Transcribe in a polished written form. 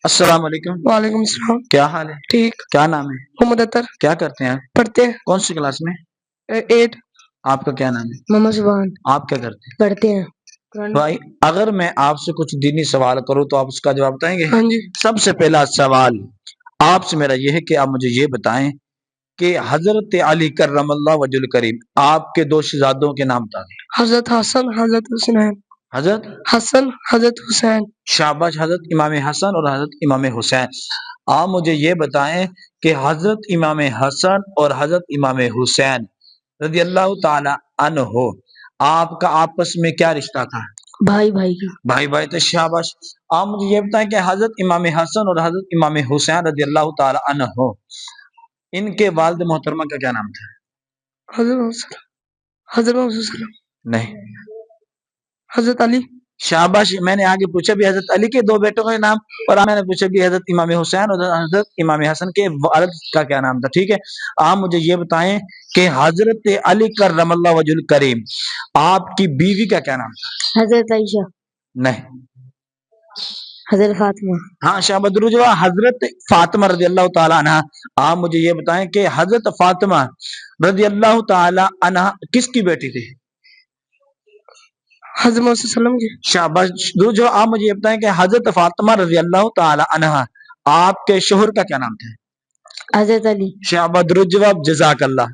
السلام علیکم۔ وعلیکم السلام۔ کیا حال ہے؟ ٹھیک۔ کیا نام ہے؟ محمد اطہر۔ کیا کرتے ہیں؟ پڑھتے ہیں۔ کون سی کلاس میں؟ 8۔ آپ کا کیا نام ہے؟ محمد سبحان۔ آپ کیا کرتے ہیں؟ پڑھتے ہیں۔ بھائی اگر میں آپ سے کچھ دینی سوال کروں تو آپ اس کا جواب بتائیں گے؟ ہاں جی۔ سب سے پہلا سوال آپ سے میرا یہ ہے کہ آپ مجھے یہ بتائیں کہ حضرت علی کرم اللہ وجہ الکریم آپ کے 2 شہزادوں کے نام بتائیں۔ حضرت حسن، حضرت حسین۔ حضرت حسن، حضرت حسین۔ شاباش، حضرت امام حسن اور حضرت امام حسین۔ آپ مجھے یہ بتائیں کہ حضرت امام حسن اور حضرت امام حسین رضی اللہ تعالی عنہ آپ کا آپس میں کیا رشتہ تھا؟ بھائی بھائی کا۔ بھائی بھائی تو شاباش۔ آپ مجھے یہ بتائیں کہ حضرت امام حسن اور حضرت امام حسین رضی اللہ تعالی عنہ ان کے والد محترمہ کا کیا نام تھا؟ حضرت محمد نہیں، حضرت علی۔ شاباش۔ میں نے آگے پوچھا بھی حضرت علی کے 2 بیٹوں کے نام، اور میں نے پوچھا بھی حضرت امام حسین اور حضرت امام حسن کے والد کا کیا نام تھا۔ ٹھیک ہے، آپ مجھے یہ بتائیں کہ حضرت علی کرم اللہ وجہ الکریم آپ کی بیوی کا کیا نام تھا؟ حضرت عائشہ۔ نہیں، حضرت فاطمہ۔ ہاں شاباش، درود جواب۔ حضرت فاطمہ رضی اللہ تعالی عنہ۔ آپ مجھے یہ بتائیں کہ حضرت فاطمہ رضی اللہ تعالی عنہ کس کی بیٹی تھی؟ حضرت محمد صلی اللہ علیہ وسلم کی۔ شاباش، درود جواب۔ آپ مجھے یہ بتائیں کہ حضرت فاطمہ رضی اللہ تعالی عنہ آپ کے شوہر کا کیا نام تھا؟ حضرت علی۔ شاباش، درود جواب، جزاک اللہ۔